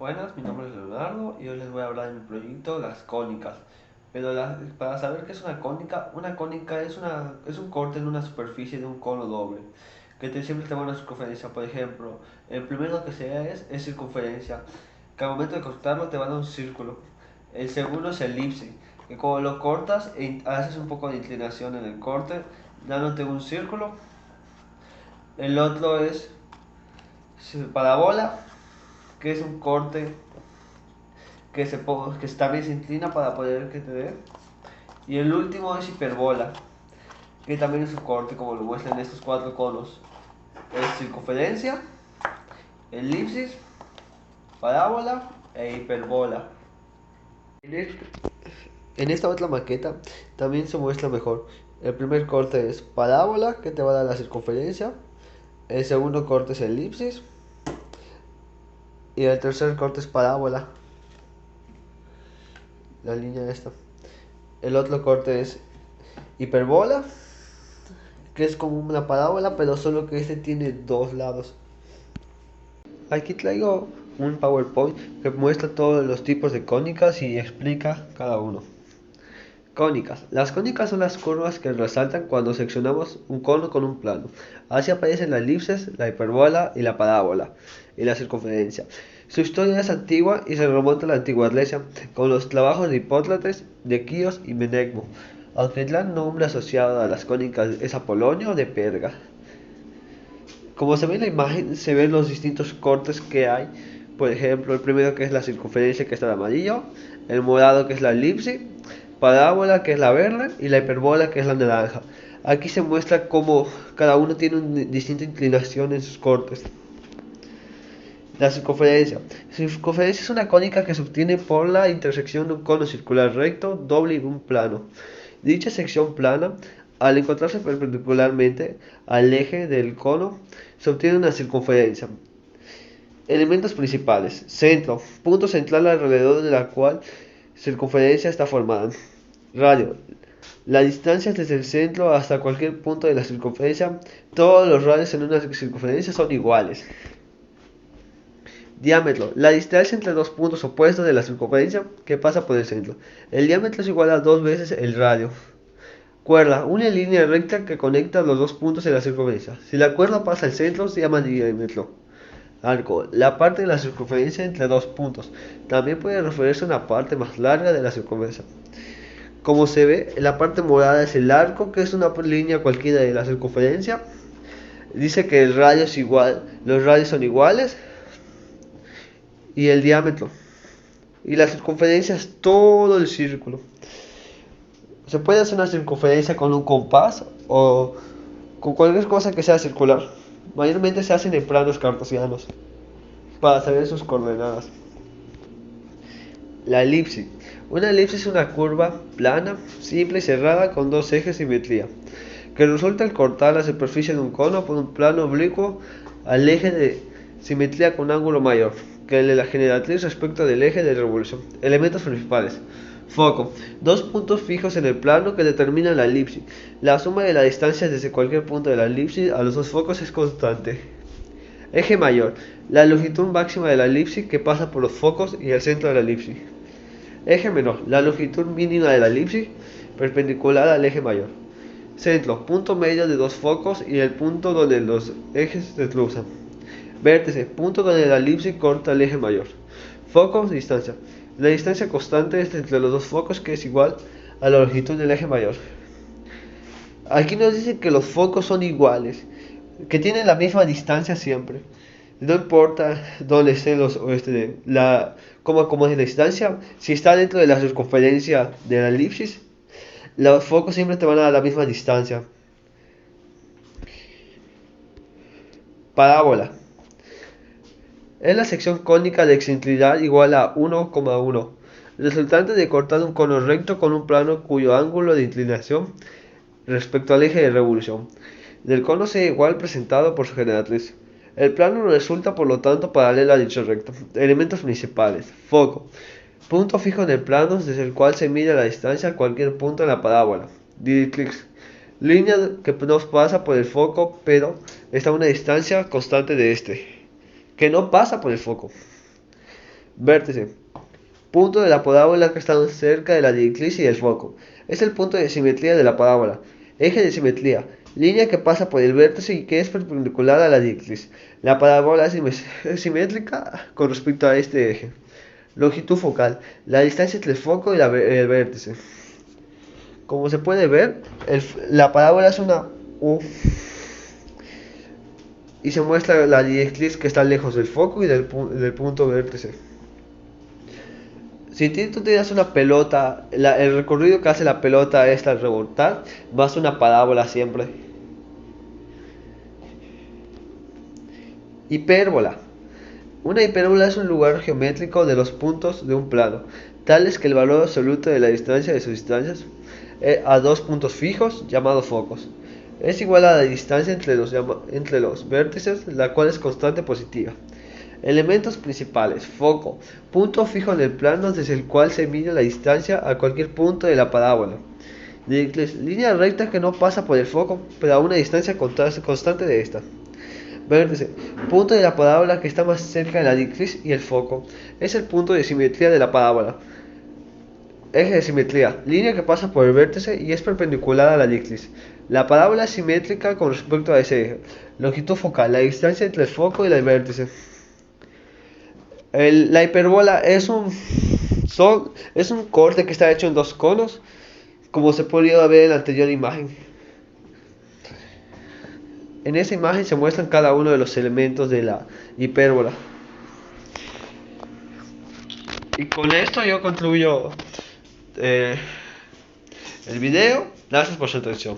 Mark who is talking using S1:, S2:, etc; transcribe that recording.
S1: Buenas, mi nombre es Leonardo y hoy les voy a hablar de mi proyecto, las cónicas. Pero para saber qué es una cónica es un corte en una superficie de un cono doble, siempre te va una circunferencia. Por ejemplo, el primero que se es circunferencia, que al momento de cortarlo te va a dar un círculo. El segundo es elipse, que cuando lo cortas haces un poco de inclinación en el corte, dándote un círculo. El otro es parabola, que es un corte que también se inclina para poder que te dé. Y el último es hiperbola, que también es un corte como lo muestran estos cuatro conos. Es circunferencia, elipsis, parábola e hiperbola. En esta otra maqueta también se muestra mejor. El primer corte es parábola, que te va a dar la circunferencia. El segundo corte es elipsis. Y el tercer corte es parábola, la línea esta. El otro corte es hiperbola, que es como una parábola, pero solo que este tiene dos lados. Aquí traigo un PowerPoint que muestra todos los tipos de cónicas y explica cada uno. Cónicas. Las cónicas son las curvas que resaltan cuando seccionamos un cono con un plano. Así aparecen las elipses, la hiperbola y la parábola y la circunferencia. Su historia es antigua y se remonta a la antigua Grecia, con los trabajos de Hipócrates, de Quíos y Menegmo, aunque el gran nombre asociado a las cónicas es Apolonio de Perga. Como se ve en la imagen, se ven los distintos cortes que hay. Por ejemplo, el primero que es la circunferencia, que está de amarillo, el morado, que es la elipse, parábola, que es la verde, y la hiperbola, que es la naranja. Aquí se muestra cómo cada uno tiene una distinta inclinación en sus cortes. La circunferencia. La circunferencia es una cónica que se obtiene por la intersección de un cono circular recto, doble y un plano. Dicha sección plana, al encontrarse perpendicularmente al eje del cono, se obtiene una circunferencia. Elementos principales. Centro, punto central alrededor de la cual circunferencia está formada. Radio, la distancia desde el centro hasta cualquier punto de la circunferencia. Todos los radios en una circunferencia son iguales. Diámetro, la distancia entre dos puntos opuestos de la circunferencia que pasa por el centro. El diámetro es igual a dos veces el radio. Cuerda, una línea recta que conecta los dos puntos de la circunferencia. Si la cuerda pasa al centro, se llama diámetro. Arco, la parte de la circunferencia entre dos puntos. También puede referirse a una parte más larga de la circunferencia. Como se ve, la parte morada es el arco, que es una línea cualquiera de la circunferencia. Dice que el radio es igual, los radios son iguales y el diámetro. Y la circunferencia es todo el círculo. Se puede hacer una circunferencia con un compás o con cualquier cosa que sea circular. Mayormente se hacen en planos cartesianos para saber sus coordenadas. La elipse. Una elipse es una curva plana, simple y cerrada con dos ejes de simetría, que resulta al cortar la superficie de un cono por un plano oblicuo al eje de simetría con ángulo mayor que el de la generatriz respecto del eje de revolución. Elementos principales. Foco. Dos puntos fijos en el plano que determinan la elipse. La suma de la distancia desde cualquier punto de la elipse a los dos focos es constante. Eje mayor. La longitud máxima de la elipse que pasa por los focos y el centro de la elipse. Eje menor. La longitud mínima de la elipse perpendicular al eje mayor. Centro. Punto medio de dos focos y el punto donde los ejes se cruzan. Vértice. Punto donde la elipse corta el eje mayor. Focos. Distancia. La distancia constante es entre los dos focos, que es igual a la longitud del eje mayor. Aquí nos dice que los focos son iguales, que tienen la misma distancia siempre. No importa dónde estén cómo es la distancia, si está dentro de la circunferencia de la elipsis, los focos siempre te van a dar la misma distancia. Parábola. Es la sección cónica de excentricidad igual a 1,1, resultante de cortar un cono recto con un plano cuyo ángulo de inclinación respecto al eje de revolución del cono sea igual presentado por su generatriz. El plano resulta por lo tanto paralelo a dicho recto. Elementos principales. Foco. Punto fijo en el plano desde el cual se mide la distancia a cualquier punto en la parábola. Directrix. Línea que nos pasa por el foco, pero está a una distancia constante de este, que no pasa por el foco. Vértice. Punto de la parábola que está cerca de la directriz y del foco. Es el punto de simetría de la parábola. Eje de simetría. Línea que pasa por el vértice y que es perpendicular a la directriz. La parábola es simétrica con respecto a este eje. Longitud focal. La distancia entre el foco y el vértice. Como se puede ver, la parábola es una U y se muestra la directriz que está lejos del foco y del punto vértice. Si tú tienes una pelota, el recorrido que hace la pelota es al rebotar, más una parábola siempre. Hipérbola. Una hipérbola es un lugar geométrico de los puntos de un plano, tales que el valor absoluto de la distancia de sus distancias a dos puntos fijos, llamados focos, es igual a la distancia entre los vértices, la cual es constante positiva. Elementos principales. Foco. Punto fijo en el plano desde el cual se mide la distancia a cualquier punto de la parábola. Directriz. Línea recta que no pasa por el foco, pero a una distancia constante de esta. Vértice. Punto de la parábola que está más cerca de la directriz y el foco. Es el punto de simetría de la parábola. Eje de simetría. Línea que pasa por el vértice y es perpendicular a la directriz. La parábola es simétrica con respecto a ese eje. Longitud focal. La distancia entre el foco y el vértice. La hiperbola es un corte que está hecho en dos conos, como se podía ver en la anterior imagen. En esa imagen se muestran cada uno de los elementos de la hipérbola. Y con esto yo concluyo el video. Gracias por su atención.